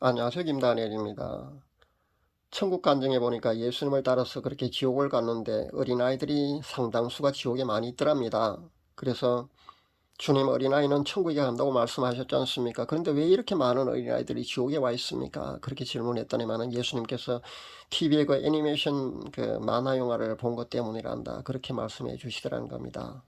안녕하세요. 김다니엘입니다. 천국 간증해 보니까 예수님을 따라서 그렇게 지옥을 갔는데 어린아이들이 상당수가 지옥에 많이 있더랍니다. 그래서 주님, 어린아이는 천국에 간다고 말씀하셨지 않습니까? 그런데 왜 이렇게 많은 어린아이들이 지옥에 와 있습니까? 그렇게 질문했더니만은 예수님께서 TV에 그 애니메이션 그 만화 영화를 본 것 때문이란다. 그렇게 말씀해 주시더라는 겁니다.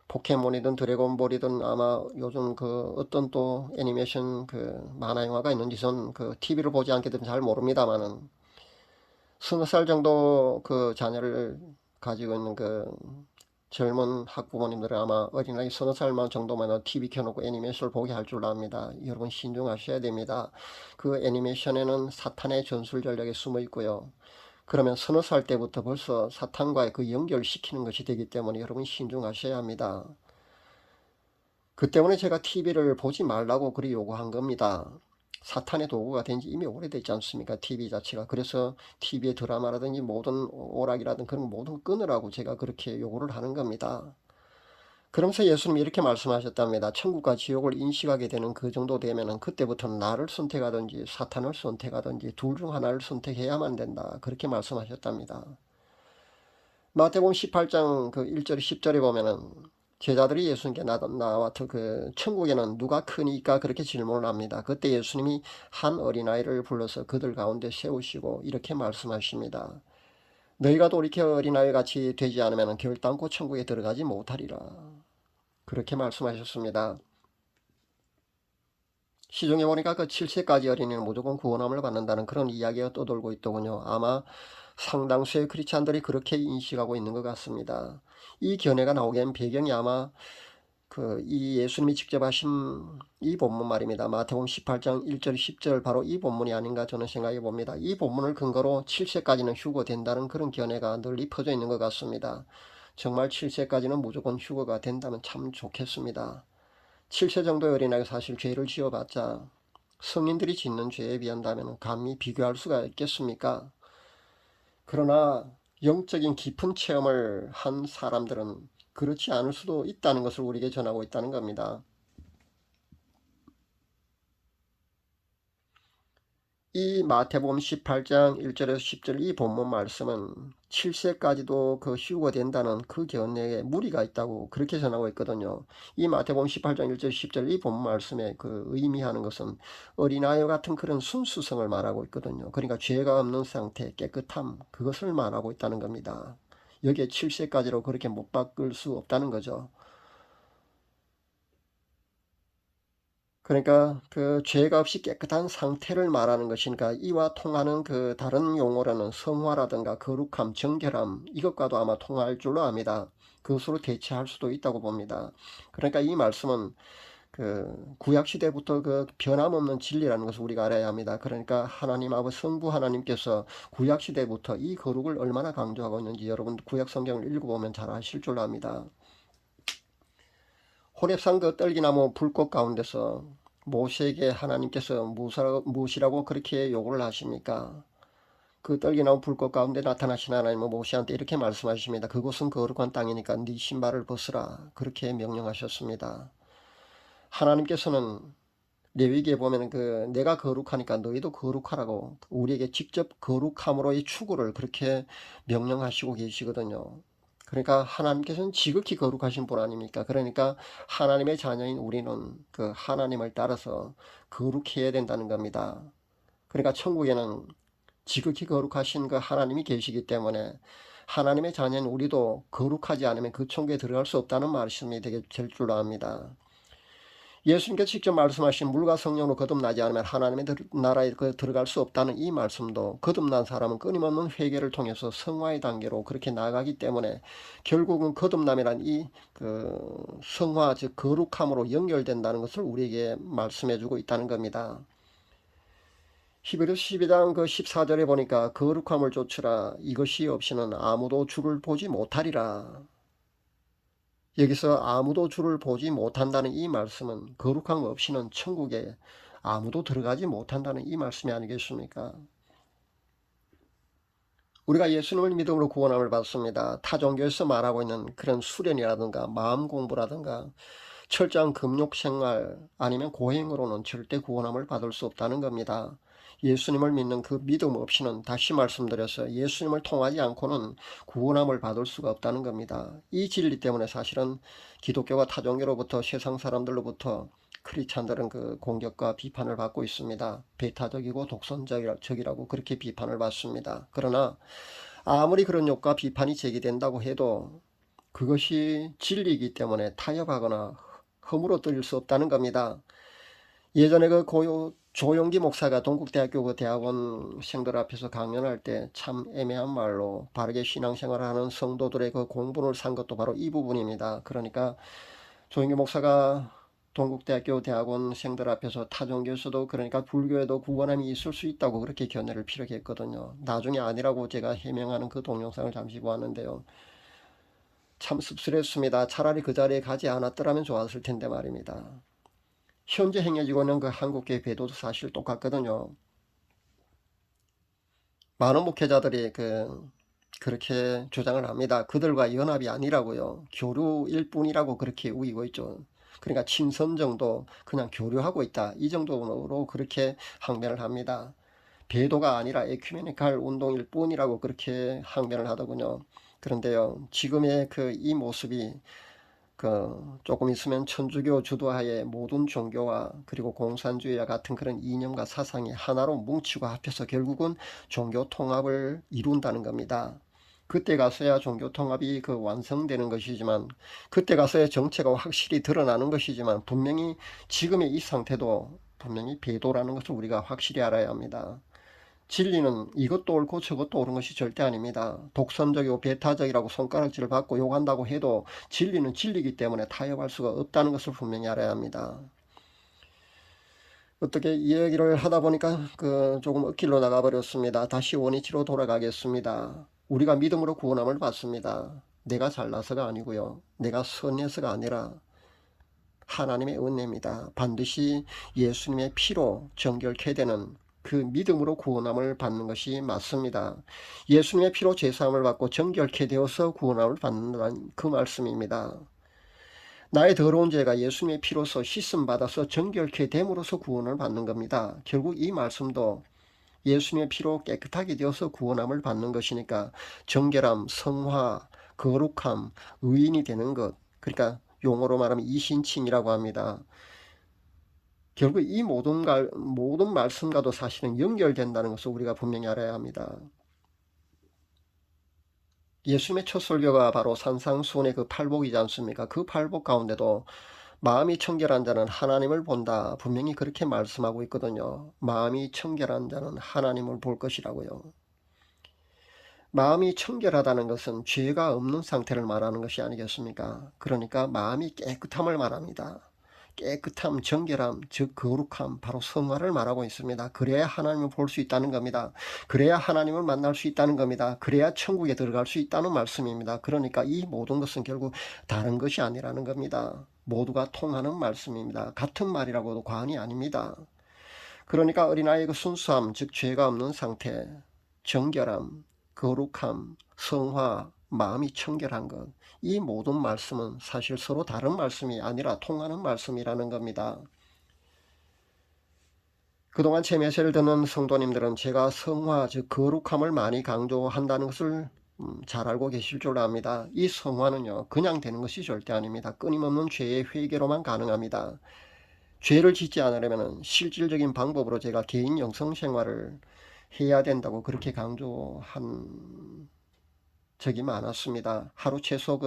포켓몬이든 드래곤볼이든 아마 요즘 그 어떤 또 애니메이션 그 만화 영화가 있는지 전 그 TV를 보지 않기 때문에 잘 모릅니다만은 20살 정도 그 자녀를 가지고 있는 그 젊은 학부모님들은 아마 어린아이 20살만 정도면 TV 켜놓고 애니메이션을 보게 할 줄 압니다. 여러분 신중하셔야 됩니다. 그 애니메이션에는 사탄의 전술 전략이 숨어 있고요. 그러면 20살 때부터 벌써 사탄과의 그 연결시키는 것이 되기 때문에 여러분 신중하셔야 합니다. 그 때문에 제가 TV를 보지 말라고 그리 요구한 겁니다. 사탄의 도구가 된 지 이미 오래됐지 않습니까? TV 자체가. 그래서 TV의 드라마라든지 모든 오락이라든 그런 모든 끊으라고 제가 그렇게 요구를 하는 겁니다. 그러면서 예수님이 이렇게 말씀하셨답니다. 천국과 지옥을 인식하게 되는 그 정도 되면은 그때부터는 나를 선택하든지 사탄을 선택하든지 둘 중 하나를 선택해야만 된다. 그렇게 말씀하셨답니다. 마태복음 18장 그 1절 10절에 보면은 제자들이 예수님께 나와서 그 천국에는 누가 크니까 그렇게 질문을 합니다. 그때 예수님이 한 어린아이를 불러서 그들 가운데 세우시고 이렇게 말씀하십니다. 너희가 돌이켜 어린아이 같이 되지 않으면 결단코 천국에 들어가지 못하리라. 그렇게 말씀하셨습니다. 시중에 보니까 그 7세까지 어린이는 무조건 구원함을 받는다는 그런 이야기가 떠돌고 있더군요. 아마 상당수의 크리스찬들이 그렇게 인식하고 있는 것 같습니다. 이 견해가 나오기엔 배경이 아마 이 예수님이 직접 하신 이 본문 말입니다. 마태복음 18장 1절 10절 바로 이 본문이 아닌가 저는 생각해 봅니다. 이 본문을 근거로 7세까지는 휴거된다는 그런 견해가 널리 퍼져 있는 것 같습니다. 정말 7세까지는 무조건 휴거가 된다면 참 좋겠습니다. 7세 정도의 어린아이가 사실 죄를 지어봤자 성인들이 짓는 죄에 비한다면 감히 비교할 수가 있겠습니까? 그러나 영적인 깊은 체험을 한 사람들은 그렇지 않을 수도 있다는 것을 우리에게 전하고 있다는 겁니다. 이 마태복음 18장 1절에서 10절 이 본문 말씀은 7세까지도 그 휴거된다는 그 견해에 무리가 있다고 그렇게 전하고 있거든요. 이 마태복음 18장 1절 10절 이 본문 말씀에 그 의미하는 것은 어린아이 같은 그런 순수성을 말하고 있거든요. 그러니까 죄가 없는 상태, 깨끗함, 그것을 말하고 있다는 겁니다. 여기에 7세까지로 그렇게 못 바꿀 수 없다는 거죠. 그러니까 그 죄가 없이 깨끗한 상태를 말하는 것이니까 이와 통하는 그 다른 용어로는 성화라든가 거룩함, 정결함 이것과도 아마 통할 줄로 압니다. 그것으로 대체할 수도 있다고 봅니다. 그러니까 이 말씀은 그 구약 시대부터 그 변함없는 진리라는 것을 우리가 알아야 합니다. 그러니까 하나님 아버지 성부 하나님께서 구약 시대부터 이 거룩을 얼마나 강조하고 있는지 여러분 구약 성경을 읽어보면 잘 아실 줄로 압니다. 호렙산 그 떨기나무 불꽃 가운데서 모세에게 하나님께서 무엇이라고 그렇게 요구를 하십니까? 그 떨기나무 불꽃 가운데 나타나신 하나님은 모세한테 이렇게 말씀하십니다. 그곳은 거룩한 땅이니까 네 신발을 벗으라. 그렇게 명령하셨습니다. 하나님께서는 레위기에 보면 그 내가 거룩하니까 너희도 거룩하라고 우리에게 직접 거룩함으로의 추구를 그렇게 명령하시고 계시거든요. 그러니까 하나님께서는 지극히 거룩하신 분 아닙니까? 그러니까 하나님의 자녀인 우리는 그 하나님을 따라서 거룩해야 된다는 겁니다. 그러니까 천국에는 지극히 거룩하신 그 하나님이 계시기 때문에 하나님의 자녀인 우리도 거룩하지 않으면 그 천국에 들어갈 수 없다는 말씀이 되게 될 줄로 압니다. 예수님께서 직접 말씀하신 물과 성령으로 거듭나지 않으면 하나님의 나라에 들어갈 수 없다는 이 말씀도 거듭난 사람은 끊임없는 회개를 통해서 성화의 단계로 그렇게 나아가기 때문에 결국은 거듭남이란 이 성화 즉 거룩함으로 연결된다는 것을 우리에게 말씀해주고 있다는 겁니다. 히브리서 12장 그 14절에 보니까 거룩함을 좇으라 이것이 없이는 아무도 주를 보지 못하리라. 여기서 아무도 주를 보지 못한다는 이 말씀은 거룩함 없이는 천국에 아무도 들어가지 못한다는 이 말씀이 아니겠습니까? 우리가 예수님을 믿음으로 구원함을 받습니다. 타 종교에서 말하고 있는 그런 수련이라든가 마음 공부라든가 철저한 금욕생활 아니면 고행으로는 절대 구원함을 받을 수 없다는 겁니다. 예수님을 믿는 그 믿음 없이는, 다시 말씀드려서 예수님을 통하지 않고는 구원함을 받을 수가 없다는 겁니다. 이 진리 때문에 사실은 기독교가 타종교로부터, 세상 사람들로부터 크리스찬들은 그 공격과 비판을 받고 있습니다. 배타적이고 독선적이라고 그렇게 비판을 받습니다. 그러나 아무리 그런 욕과 비판이 제기된다고 해도 그것이 진리이기 때문에 타협하거나 허물어뜨릴 수 없다는 겁니다. 예전에 그 조용기 목사가 동국대학교 그 대학원생들 앞에서 강연할 때 참 애매한 말로 바르게 신앙생활을 하는 성도들의 그 공분을 산 것도 바로 이 부분입니다. 그러니까 조용기 목사가 동국대학교 대학원생들 앞에서 타종교에서도, 그러니까 불교에도 구원함이 있을 수 있다고 그렇게 견해를 피력했거든요. 나중에 아니라고 제가 해명하는 그 동영상을 잠시 보았는데요. 참 씁쓸했습니다. 차라리 그 자리에 가지 않았더라면 좋았을 텐데 말입니다. 현재 행해지고 있는 그 한국교회 배도도 사실 똑같거든요. 많은 목회자들이 그렇게 주장을 합니다. 그들과 연합이 아니라고요. 교류일 뿐이라고 그렇게 우기고 있죠. 그러니까 친선 정도 그냥 교류하고 있다, 이 정도로 그렇게 항변을 합니다. 배도가 아니라 에큐메니칼 운동일 뿐이라고 그렇게 항변을 하더군요. 그런데요, 지금의 이 모습이 조금 있으면 천주교 주도하에 모든 종교와 그리고 공산주의와 같은 그런 이념과 사상이 하나로 뭉치고 합해서 결국은 종교 통합을 이룬다는 겁니다. 그때 가서야 종교 통합이 완성되는 것이지만, 그때 가서야 정체가 확실히 드러나는 것이지만, 분명히 지금의 이 상태도 분명히 배도라는 것을 우리가 확실히 알아야 합니다. 진리는 이것도 옳고 저것도 옳은 것이 절대 아닙니다. 독선적이고 배타적이라고 손가락질을 받고 욕한다고 해도 진리는 진리이기 때문에 타협할 수가 없다는 것을 분명히 알아야 합니다. 어떻게 이야기를 하다 보니까 조금 엇길로 나가버렸습니다. 다시 원위치로 돌아가겠습니다. 우리가 믿음으로 구원함을 받습니다. 내가 잘나서가 아니고요, 내가 선해서가 아니라 하나님의 은혜입니다. 반드시 예수님의 피로 정결케 되는 그 믿음으로 구원함을 받는 것이 맞습니다. 예수님의 피로 죄사함을 받고 정결케 되어서 구원함을 받는다는 그 말씀입니다. 나의 더러운 죄가 예수님의 피로서 씻음 받아서 정결케 됨으로써 구원을 받는 겁니다. 결국 이 말씀도 예수님의 피로 깨끗하게 되어서 구원함을 받는 것이니까 정결함, 성화, 거룩함, 의인이 되는 것, 그러니까 용어로 말하면 이신칭이라고 합니다. 결국 이 모든 말씀과도 사실은 연결된다는 것을 우리가 분명히 알아야 합니다. 예수님의 첫 설교가 바로 산상수훈의 그 팔복이지 않습니까? 그 팔복 가운데도 마음이 청결한 자는 하나님을 본다, 분명히 그렇게 말씀하고 있거든요. 마음이 청결한 자는 하나님을 볼 것이라고요. 마음이 청결하다는 것은 죄가 없는 상태를 말하는 것이 아니겠습니까? 그러니까 마음이 깨끗함을 말합니다. 깨끗함, 정결함, 즉 거룩함, 바로 성화를 말하고 있습니다. 그래야 하나님을 볼 수 있다는 겁니다. 그래야 하나님을 만날 수 있다는 겁니다. 그래야 천국에 들어갈 수 있다는 말씀입니다. 그러니까 이 모든 것은 결국 다른 것이 아니라는 겁니다. 모두가 통하는 말씀입니다. 같은 말이라고도 과언이 아닙니다. 그러니까 어린아이의 순수함, 즉 죄가 없는 상태, 정결함, 거룩함, 성화, 마음이 청결한 것, 이 모든 말씀은 사실 서로 다른 말씀이 아니라 통하는 말씀이라는 겁니다. 그동안 제 메시지를 듣는 성도님들은 제가 성화, 즉 거룩함을 많이 강조한다는 것을 잘 알고 계실 줄 압니다. 이 성화는요, 그냥 되는 것이 절대 아닙니다. 끊임없는 죄의 회개로만 가능합니다. 죄를 짓지 않으려면 실질적인 방법으로 제가 개인 영성생활을 해야 된다고 그렇게 강조한 적이 많았습니다. 하루 최소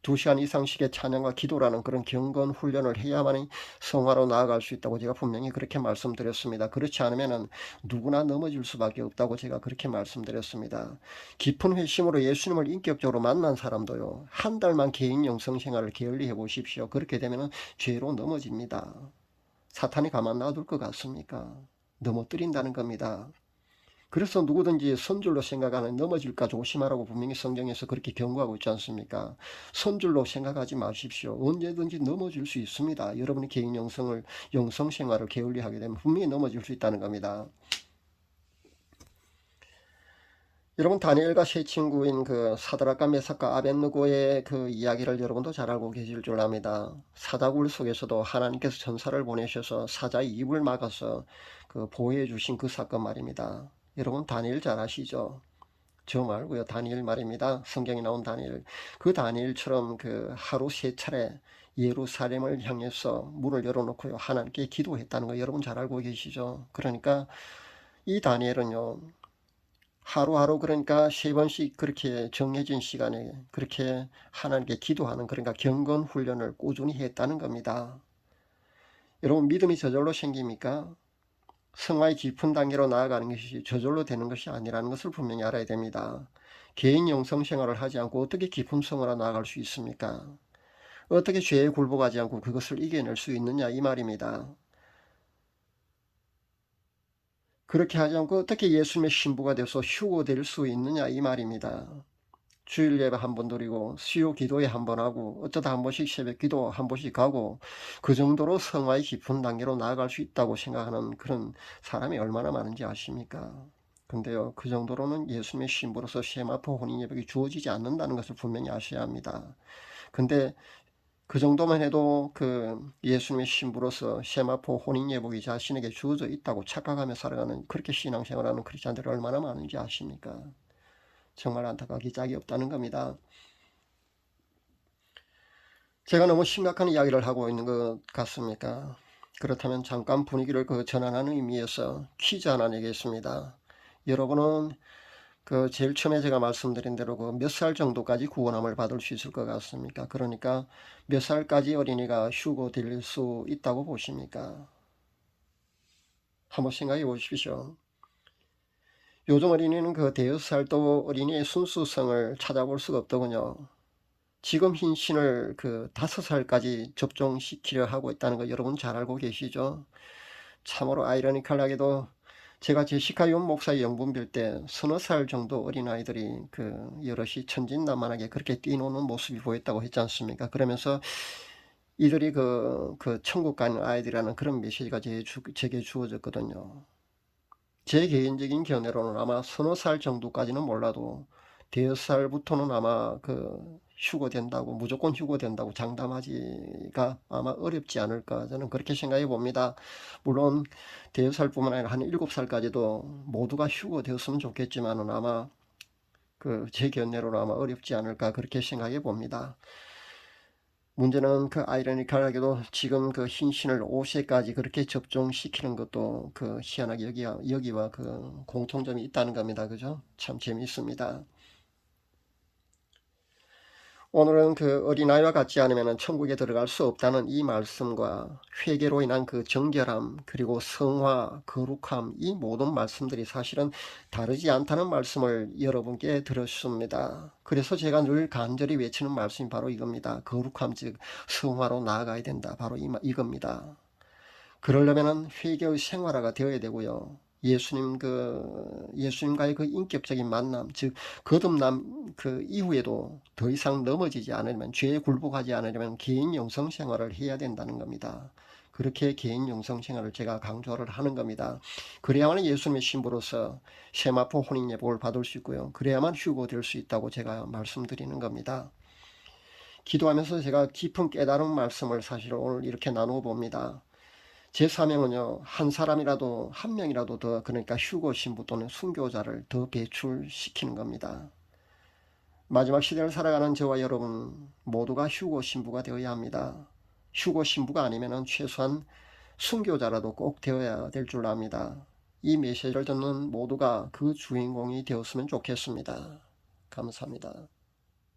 2시간 이상씩의 찬양과 기도라는 그런 경건 훈련을 해야만이 성화로 나아갈 수 있다고 제가 분명히 그렇게 말씀드렸습니다. 그렇지 않으면 누구나 넘어질 수밖에 없다고 제가 그렇게 말씀드렸습니다. 깊은 회심으로 예수님을 인격적으로 만난 사람도요, 한 달만 개인 영성생활을 게을리해 보십시오. 그렇게 되면 죄로 넘어집니다. 사탄이 가만 놔둘 것 같습니까? 넘어뜨린다는 겁니다. 그래서 누구든지 선줄로 생각하는, 넘어질까 조심하라고 분명히 성경에서 그렇게 경고하고 있지 않습니까? 선줄로 생각하지 마십시오. 언제든지 넘어질 수 있습니다. 여러분이 개인 영성생활을 게을리하게 되면 분명히 넘어질 수 있다는 겁니다. 여러분 다니엘과 세 친구인 그 사드락과 메삭과 아벳느고의 그 이야기를 여러분도 잘 알고 계실 줄 압니다. 사자굴 속에서도 하나님께서 천사를 보내셔서 사자의 입을 막아서 그 보호해 주신 그 사건 말입니다. 여러분 다니엘 잘 아시죠? 저 말고요. 다니엘 말입니다. 성경에 나온 다니엘. 그 다니엘처럼 그 하루 세 차례 예루살렘을 향해서 문을 열어놓고요. 하나님께 기도했다는 거 여러분 잘 알고 계시죠? 그러니까 이 다니엘은요. 하루하루 그러니까 세 번씩 그렇게 정해진 시간에 그렇게 하나님께 기도하는 그러니까 경건 훈련을 꾸준히 했다는 겁니다. 여러분 믿음이 저절로 생깁니까? 성화의 깊은 단계로 나아가는 것이 저절로 되는 것이 아니라는 것을 분명히 알아야 됩니다. 개인 영성 생활을 하지 않고 어떻게 깊은 성화로 나아갈 수 있습니까? 어떻게 죄에 굴복하지 않고 그것을 이겨낼 수 있느냐 이 말입니다. 그렇게 하지 않고 어떻게 예수님의 신부가 되어서 휴거될 수 있느냐 이 말입니다. 주일 예배 한 번 드리고 수요 기도회 한 번 하고 어쩌다 한 번씩 새벽 기도 한 번씩 가고 그 정도로 성화의 깊은 단계로 나아갈 수 있다고 생각하는 그런 사람이 얼마나 많은지 아십니까? 근데요 그 정도로는 예수님의 신부로서 세마포 혼인예복이 주어지지 않는다는 것을 분명히 아셔야 합니다. 근데 그 정도만 해도 그 예수님의 신부로서 세마포 혼인예복이 자신에게 주어져 있다고 착각하며 살아가는 그렇게 신앙생활하는 크리스찬들이 얼마나 많은지 아십니까? 정말 안타깝기 짝이 없다는 겁니다. 제가 너무 심각한 이야기를 하고 있는 것 같습니까? 그렇다면 잠깐 분위기를 그 전환하는 의미에서 퀴즈 하나 내겠습니다. 여러분은 그 제일 처음에 제가 말씀드린 대로 그 몇 살 정도까지 구원함을 받을 수 있을 것 같습니까? 그러니까 몇 살까지 어린이가 휴거될 수 있다고 보십니까? 한번 생각해 보십시오. 요즘 어린이는 그 대여섯 살도 어린이의 순수성을 찾아볼 수가 없더군요. 지금 흰신을 그 5살까지 접종시키려 하고 있다는 거 여러분 잘 알고 계시죠? 참으로 아이러니컬하게도 제가 제시카 용 목사의 영분 빌 때 서너 살 정도 어린아이들이 그 여럿이 천진난만하게 그렇게 뛰노는 모습이 보였다고 했지 않습니까? 그러면서 이들이 그 천국 가는 아이들이라는 그런 메시지가 제게 주어졌거든요. 제 개인적인 견해로는 아마 서너 살 정도까지는 몰라도 대여섯 살부터는 아마 그 휴거된다고 무조건 휴거된다고 장담하기가 아마 어렵지 않을까 저는 그렇게 생각해 봅니다. 물론 대여섯 살뿐만 아니라 한 7살까지도 모두가 휴거되었으면 좋겠지만은 아마 그 제 견해로는 아마 어렵지 않을까 그렇게 생각해 봅니다. 문제는 그 아이러니컬하게도 지금 그 흰신을 5세까지 그렇게 접종시키는 것도 그 희한하게 여기와 그 공통점이 있다는 겁니다. 그죠? 참 재미있습니다. 오늘은 그 어린아이와 같지 않으면 천국에 들어갈 수 없다는 이 말씀과 회개로 인한 그 정결함 그리고 성화, 거룩함 이 모든 말씀들이 사실은 다르지 않다는 말씀을 여러분께 들었습니다. 그래서 제가 늘 간절히 외치는 말씀이 바로 이겁니다. 거룩함 즉 성화로 나아가야 된다. 바로 이겁니다. 그러려면은 회개의 생활화가 되어야 되고요. 예수님과의 그 인격적인 만남, 즉 거듭남 그 이후에도 더 이상 넘어지지 않으려면 죄에 굴복하지 않으려면 개인 영성 생활을 해야 된다는 겁니다. 그렇게 개인 영성 생활을 제가 강조를 하는 겁니다. 그래야만 예수님의 신부로서 세마포 혼인 예복을 받을 수 있고요. 그래야만 휴거될 수 있다고 제가 말씀드리는 겁니다. 기도하면서 제가 깊은 깨달은 말씀을 사실 오늘 이렇게 나누어 봅니다. 제 사명은요, 한 사람이라도, 한 명이라도 더, 그러니까 휴거 신부 또는 순교자를 더 배출시키는 겁니다. 마지막 시대를 살아가는 저와 여러분 모두가 휴거 신부가 되어야 합니다. 휴거 신부가 아니면 최소한 순교자라도 꼭 되어야 될 줄 압니다. 이 메시지를 듣는 모두가 그 주인공이 되었으면 좋겠습니다. 감사합니다.